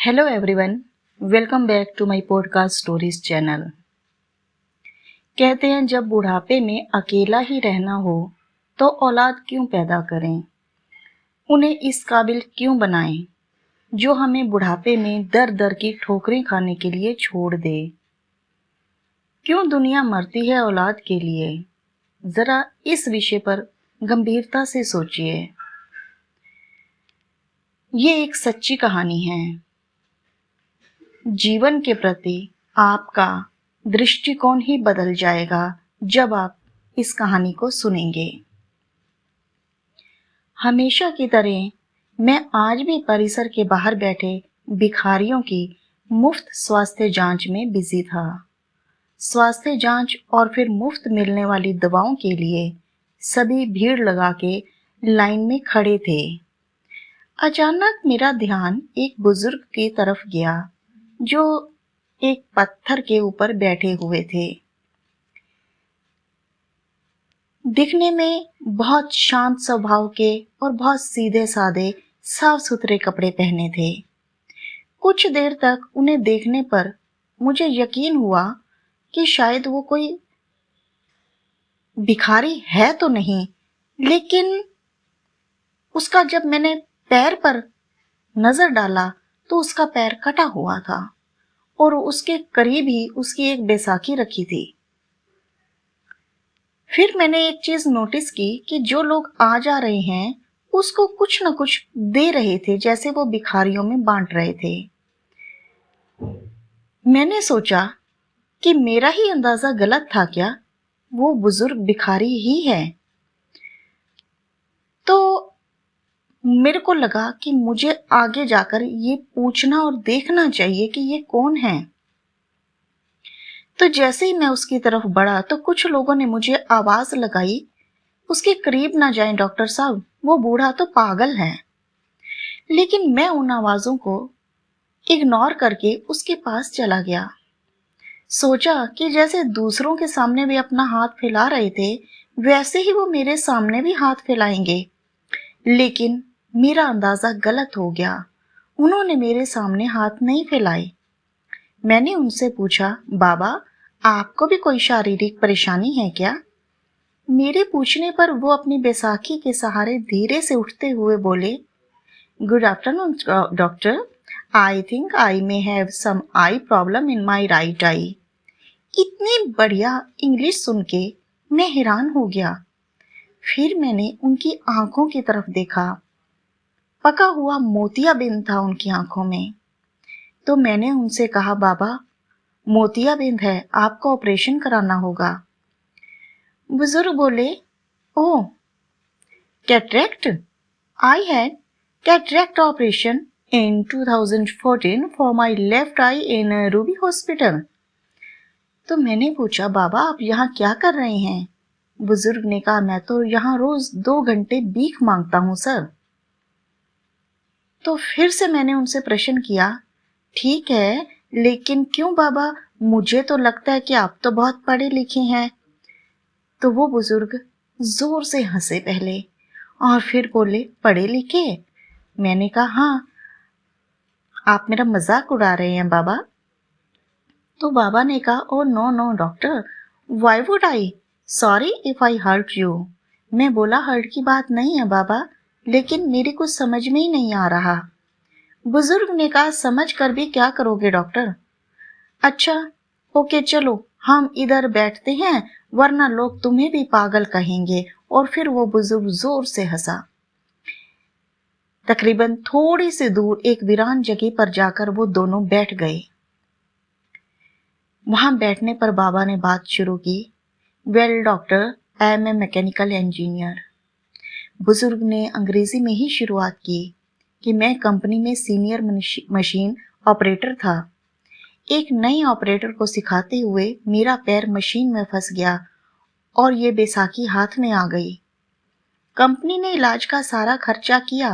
Hello everyone, welcome back to my podcast stories channel. कहते हैं जब बुढ़ापे में अकेला ही रहना हो तो औलाद क्यों पैदा करें, उन्हें इस काबिल क्यों बनाएं जो हमें बुढ़ापे में दर दर की ठोकरें खाने के लिए छोड़ दे। क्यों दुनिया मरती है औलाद के लिए, जरा इस विषय पर गंभीरता से सोचिए। ये एक सच्ची कहानी है। जीवन के प्रति आपका दृष्टिकोण ही बदल जाएगा जब आप इस कहानी को सुनेंगे। हमेशा की तरह मैं आज भी परिसर के बाहर बैठे भिखारियों की मुफ्त स्वास्थ्य जांच में बिजी था। स्वास्थ्य जांच और फिर मुफ्त मिलने वाली दवाओं के लिए सभी भीड़ लगा के लाइन में खड़े थे। अचानक मेरा ध्यान एक बुजुर्ग की तरफ गया जो एक पत्थर के ऊपर बैठे हुए थे। दिखने में बहुत शांत स्वभाव के और बहुत सीधे साधे साफ सुथरे कपड़े पहने थे। कुछ देर तक उन्हें देखने पर मुझे यकीन हुआ कि शायद वो कोई भिखारी है तो नहीं, लेकिन उसका जब मैंने पैर पर नजर डाला तो उसका पैर कटा हुआ था और उसके करीब ही उसकी एक बैसाखी रखी थी। फिर मैंने एक चीज नोटिस की कि जो लोग आ जा रहे हैं उसको कुछ न कुछ दे रहे थे, जैसे वो भिखारियों में बांट रहे थे। मैंने सोचा कि मेरा ही अंदाजा गलत था क्या, वो बुजुर्ग भिखारी ही है। तो मेरे को लगा कि मुझे आगे जाकर ये पूछना और देखना चाहिए कि ये कौन है। तो जैसे ही मैं उसकी तरफ बढ़ा तो कुछ लोगों ने मुझे आवाज लगाई, उसके करीब ना जाएं डॉक्टर साहब, वो बूढ़ा तो पागल है। लेकिन मैं उन आवाजों को इग्नोर करके उसके पास चला गया। सोचा कि जैसे दूसरों के सामने भी अपना हाथ फैला रहे थे वैसे ही वो मेरे सामने भी हाथ फैलाएंगे। लेकिन मेरा अंदाजा गलत हो गया। उन्होंने मेरे सामने हाथ नहीं फैलाए। मैंने उनसे पूछा, बाबा आपको भी कोई शारीरिक परेशानी है क्या? मेरे पूछने पर वो अपनी बैसाखी के सहारे धीरे से उठते हुए बोले, good afternoon doctor, I think I may have some eye problem in my right eye. इतनी बढ़िया इंग्लिश सुन के मैं हैरान हो गया। फिर मैंने उनकी आंखों की तरफ देखा। पका हुआ मोतियाबिंद था उनकी आंखों में। तो मैंने उनसे कहा, बाबा मोतियाबिंद है, आपको ऑपरेशन कराना होगा। बुजुर्ग बोले, oh cataract, I had cataract operation in 2014 for my left eye in Ruby hospital. तो मैंने पूछा, बाबा आप यहाँ क्या कर रहे हैं? बुजुर्ग ने कहा, मैं तो यहाँ रोज 2 घंटे भीख मांगता हूँ सर। तो फिर से मैंने उनसे प्रश्न किया, ठीक है लेकिन क्यों बाबा, मुझे तो लगता है कि आप तो बहुत पढ़े लिखे हैं। तो वो बुजुर्ग जोर से हंसे पहले और फिर बोले, पढ़े लिखे? मैंने कहा, हाँ। आप मेरा मजाक उड़ा रहे हैं बाबा? तो बाबा ने कहा, oh no no doctor, why would I, sorry if I hurt you. मैं बोला, हर्ट की बात नहीं है बाबा, लेकिन मेरी कुछ समझ में ही नहीं आ रहा। बुजुर्ग ने कहा, समझ कर भी क्या करोगे डॉक्टर? अच्छा ओके चलो हम इधर बैठते हैं, वरना लोग तुम्हें भी पागल कहेंगे। और फिर वो बुजुर्ग जोर से हंसा। तकरीबन थोड़ी सी दूर एक वीरान जगह पर जाकर वो दोनों बैठ गए। वहां बैठने पर बाबा ने बात शुरू की, well doctor, I am a mechanical engineer. बुजुर्ग ने अंग्रेजी में ही शुरुआत की कि मैं कंपनी में सीनियर मशीन ऑपरेटर था। एक नए ऑपरेटर को सिखाते हुए मेरा पैर मशीन में फंस गया और ये बैसाखी हाथ में आ गई। कंपनी ने इलाज का सारा खर्चा किया,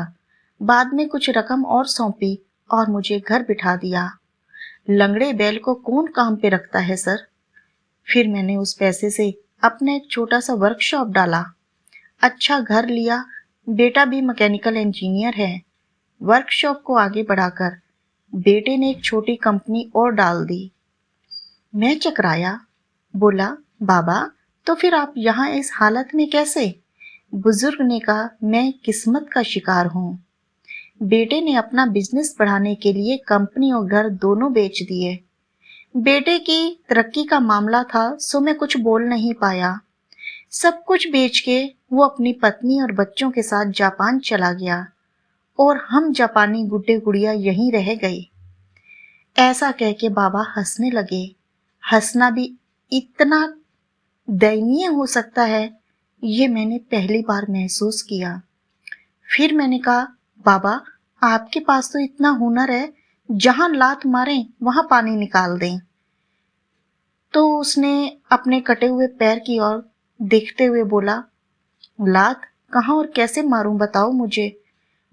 बाद में कुछ रकम और सौंपी और मुझे घर बिठा दिया। लंगड़े बैल को कौन काम पे रखता है सर? फिर मैंने उस पैसे से अपना एक छोटा सा वर्कशॉप डाला, अच्छा घर लिया, बेटा भी मैकेनिकल इंजीनियर है। वर्कशॉप को आगे बढ़ाकर बेटे ने एक छोटी कंपनी और डाल दी। मैं चकराया, बोला, बाबा तो फिर आप यहाँ इस हालत में कैसे? बुजुर्ग ने कहा, मैं किस्मत का शिकार हूँ। बेटे ने अपना बिजनेस बढ़ाने के लिए कंपनी और घर दोनों बेच दिए। बेटे की तरक्की का मामला था, सो मैं कुछ बोल नहीं पाया। सब कुछ बेच के वो अपनी पत्नी और बच्चों के साथ जापान चला गया और हम जापानी गुड्डे गुड़िया यहीं रह गए। ऐसा कह के बाबा हंसने लगे। हंसना भी इतना दयनीय हो सकता है, ये मैंने पहली बार महसूस किया। फिर मैंने कहा, बाबा आपके पास तो इतना हुनर है, जहां लात मारें वहां पानी निकाल दें। तो उसने अपने कटे हुए पैर की ओर देखते हुए बोला, लात कहाँ और कैसे मारूं बताओ मुझे।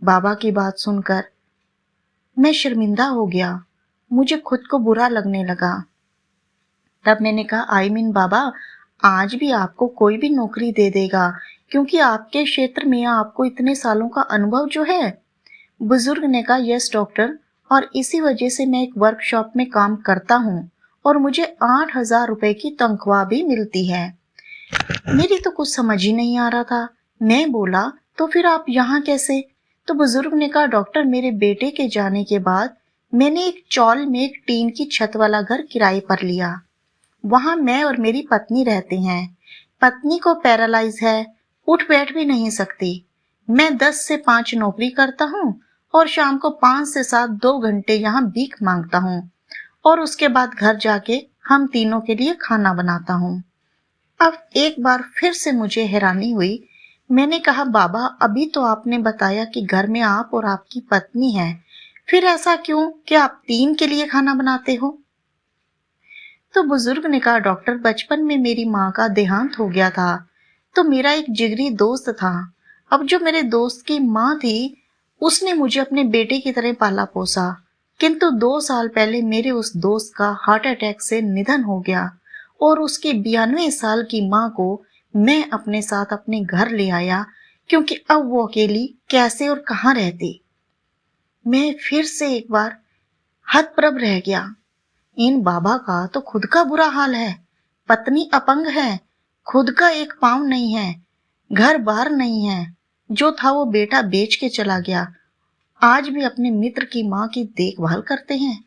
बाबा की बात सुनकर मैं शर्मिंदा हो गया। मुझे खुद को बुरा लगने लगा। तब मैंने कहा, आई मीन बाबा, आज भी आपको कोई भी नौकरी दे देगा, क्योंकि आपके क्षेत्र में आपको इतने सालों का अनुभव जो है। बुजुर्ग ने कहा, यस डॉक्टर, और इसी वजह से मैं एक वर्कशॉप में काम करता हूँ और मुझे 8,000 रुपए की तनख्वाह भी मिलती है। मेरी तो कुछ समझ ही नहीं आ रहा था। मैं बोला, तो फिर आप यहाँ कैसे? तो बुजुर्ग ने कहा, डॉक्टर मेरे बेटे के जाने के बाद मैंने एक चौल में एक टीन की छत वाला घर किराए पर लिया। वहां मैं और मेरी पत्नी रहते हैं। पत्नी को पैरालाइज है, उठ बैठ भी नहीं सकती। मैं 10 से 5 नौकरी करता हूँ और शाम को 5 से 7 2 घंटे यहाँ भीख मांगता हूँ और उसके बाद घर जाके हम तीनों के लिए खाना बनाता हूँ। अब एक बार फिर से मुझे हैरानी हुई। मैंने कहा, बाबा अभी तो आपने बताया कि घर में आप और आपकी पत्नी है, फिर ऐसा क्यों कि आप 3 के लिए खाना बनाते हो? तो बुजुर्ग ने कहा, डॉक्टर बचपन में मेरी माँ का देहांत हो गया था, तो मेरा एक जिगरी दोस्त था। अब जो मेरे दोस्त की माँ थी, उसने मुझे अपने बेटे की तरह पाला पोसा, किंतु 2 साल पहले मेरे उस दोस्त का हार्ट अटैक से निधन हो गया और उसकी 92 साल की माँ को मैं अपने साथ अपने घर ले आया, क्योंकि अब वो अकेली कैसे और कहाँ रहती। मैं फिर से एक बार हतप्रभ रह गया। इन बाबा का तो खुद का बुरा हाल है, पत्नी अपंग है, खुद का एक पांव नहीं है, घर बार नहीं है, जो था वो बेटा बेच के चला गया, आज भी अपने मित्र की माँ की देखभाल करते हैं।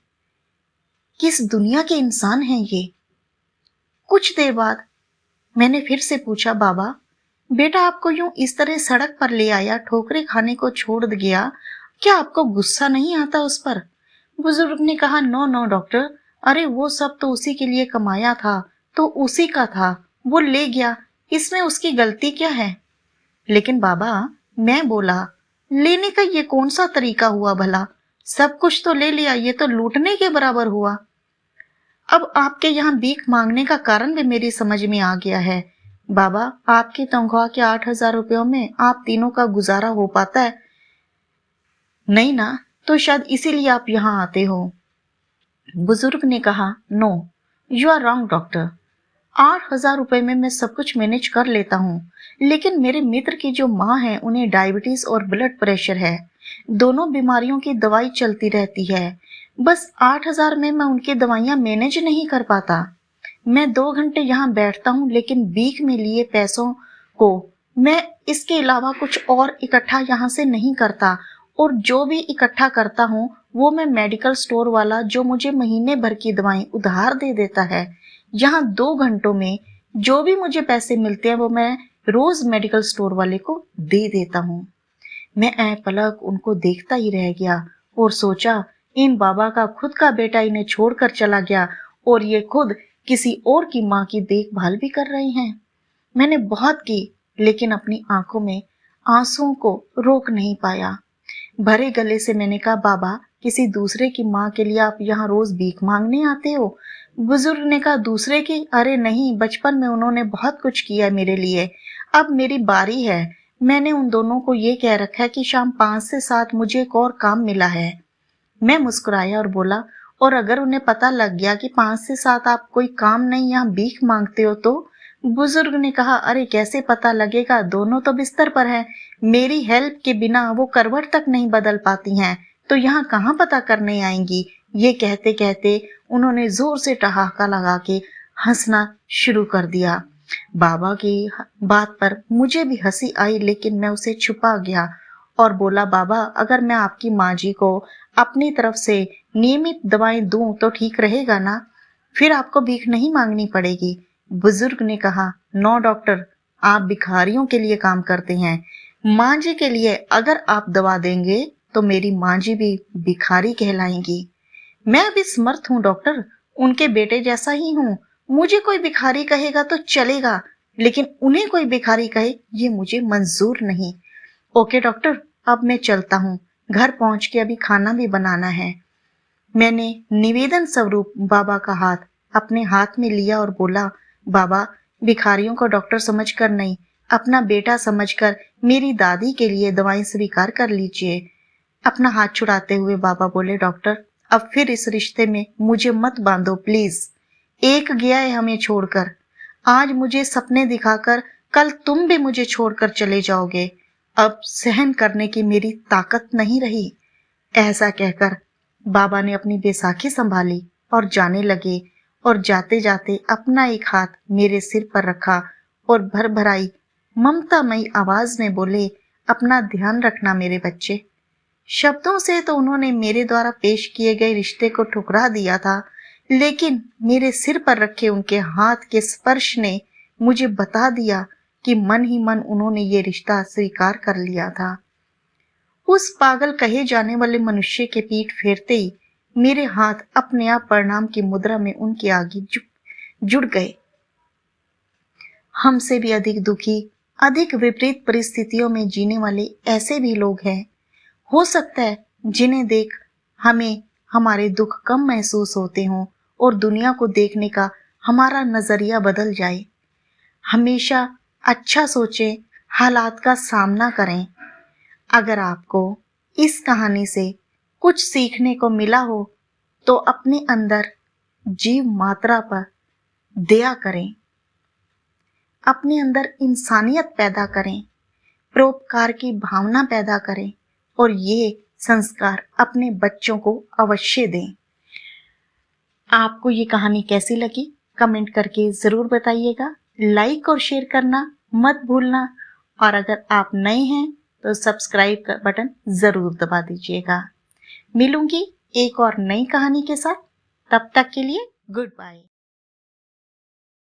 किस दुनिया के इंसान हैं ये? कुछ देर बाद मैंने फिर से पूछा, बाबा बेटा आपको यूं इस तरह सड़क पर ले आया, ठोकरे खाने को छोड़ गया, क्या आपको गुस्सा नहीं आता उस पर? बुजुर्ग ने कहा, नो नो डॉक्टर, अरे वो सब तो उसी के लिए कमाया था, तो उसी का था, वो ले गया, इसमें उसकी गलती क्या है? लेकिन बाबा, मैं बोला, लेने का ये कौन सा तरीका हुआ भला? सब कुछ तो ले लिया, ये तो लूटने के बराबर हुआ। अब आपके यहाँ भीख मांगने का कारण भी मेरी समझ में आ गया है। बाबा आपकी तनख्वाह के 8,000 रुपयों में आप तीनों का गुजारा हो पाता है? नहीं ना, तो शायद इसीलिए आप यहाँ आते हो। बुजुर्ग ने कहा, no you are wrong doctor, 8,000 रुपए में मैं सब कुछ मैनेज कर लेता हूँ, लेकिन मेरे मित्र की जो माँ है उन्हें डायबिटीज और ब्लड प्रेशर है, दोनों बीमारियों की दवाई चलती रहती है। बस 8,000 में मैं उनकी दवाइयाँ मैनेज नहीं कर पाता। मैं 2 घंटे यहाँ बैठता हूँ, लेकिन भीख में लिए पैसों को मैं इसके अलावा कुछ और इकट्ठा यहाँ से नहीं करता, और जो भी इकट्ठा करता हूँ वो मैं मेडिकल स्टोर वाला जो मुझे महीने भर की दवाएं उधार दे देता है। यहाँ 2 घंटों में जो भी मुझे पैसे मिलते हैं वो मैं रोज मेडिकल स्टोर वाले को दे देता हूँ। मैं पलक उनको देखता ही रह गया और सोचा, इन बाबा का खुद का बेटा इन्हें छोड़कर चला गया और ये खुद किसी और की माँ की देखभाल भी कर रहे हैं। मैंने बहुत की, लेकिन अपनी आंखों में आंसुओं को रोक नहीं पाया। भरे गले से मैंने कहा, बाबा किसी दूसरे की माँ के लिए आप यहाँ रोज भीख मांगने आते हो? बुजुर्ग ने कहा, दूसरे की? अरे नहीं, बचपन में उन्होंने बहुत कुछ किया मेरे लिए, अब मेरी बारी है। मैंने उन दोनों को ये कह रखा है कि शाम 5 से 7 मुझे एक और काम मिला है। मैं मुस्कुराया और बोला, और अगर उन्हें पता लग गया कि 5 से 7 आप कोई काम नहीं यहाँ भीख मांगते हो तो? बुजुर्ग ने कहा, अरे कैसे पता लगेगा, दोनों तो बिस्तर पर हैं, मेरी हेल्प के बिना वो करवट तक नहीं बदल पाती हैं, तो यहाँ कहाँ पता करने आएंगी। ये कहते कहते उन्होंने जोर से ठहाका लगा के हंसना शुरू कर दिया। बाबा की बात पर मुझे भी हंसी आई, लेकिन मैं उसे छुपा गया और बोला, बाबा अगर मैं आपकी माँ जी को अपनी तरफ से नियमित दवाएं दूं तो ठीक रहेगा ना, फिर आपको भीख नहीं मांगनी पड़ेगी। बुजुर्ग ने कहा, नो डॉक्टर, आप भिखारियों के लिए काम करते हैं, माँ जी के लिए अगर आप दवा देंगे तो मेरी माँ जी भी भिखारी कहलाएंगी। मैं भी समर्थ हूँ डॉक्टर, उनके बेटे जैसा ही हूँ। मुझे कोई भिखारी कहेगा तो चलेगा, लेकिन उन्हें कोई भिखारी कहे ये मुझे मंजूर नहीं। ओके डॉक्टर, अब मैं चलता हूँ, घर पहुंच के अभी खाना भी बनाना है। मैंने निवेदन स्वरूप बाबा का हाथ अपने हाथ में लिया और बोला, बाबा भिखारियों को डॉक्टर समझकर नहीं, अपना बेटा समझकर मेरी दादी के लिए दवाएं स्वीकार कर लीजिए। अपना हाथ छुड़ाते हुए बाबा बोले, डॉक्टर अब फिर इस रिश्ते में मुझे मत बांधो प्लीज। एक गया है हमें छोड़कर, आज मुझे सपने दिखाकर कल तुम भी मुझे छोड़कर चले जाओगे। अब सहन करने की मेरी ताकत नहीं रही। ऐसा कहकर बाबा ने अपनी बैसाखी संभाली और जाने लगे, और जाते जाते अपना एक हाथ मेरे सिर पर रखा और भर भराई ममतामयी आवाज में बोले, अपना ध्यान रखना मेरे बच्चे। शब्दों से तो उन्होंने मेरे द्वारा पेश किए गए रिश्ते को ठुकरा दिया था, लेकिन मेरे सिर पर रखे उनके हाथ के स्पर्श ने मुझे बता दिया कि मन ही मन उन्होंने ये रिश्ता स्वीकार कर लिया था। उस पागल कहे जाने वाले मनुष्य के पीठ फेरते ही मेरे हाथ अपने आप प्रणाम की मुद्रा में उनके आगे जुड़ गए। हमसे भी अधिक दुखी, अधिक विपरीत परिस्थितियों में जीने वाले ऐसे भी लोग हैं, हो सकता है जिन्हें देख हमें हमारे दुख कम महसूस होते हों और दुनिया को देखने का हमारा नजरिया बदल जाए। हमेशा अच्छा सोचें, हालात का सामना करें। अगर आपको इस कहानी से कुछ सीखने को मिला हो तो अपने अंदर जीव मात्रा पर दया करें, अपने अंदर इंसानियत पैदा करें, परोपकार की भावना पैदा करें और ये संस्कार अपने बच्चों को अवश्य दें। आपको ये कहानी कैसी लगी कमेंट करके जरूर बताइएगा। लाइक और शेयर करना मत भूलना, और अगर आप नए हैं तो सब्सक्राइब का बटन जरूर दबा दीजिएगा। मिलूंगी एक और नई कहानी के साथ, तब तक के लिए गुड बाय।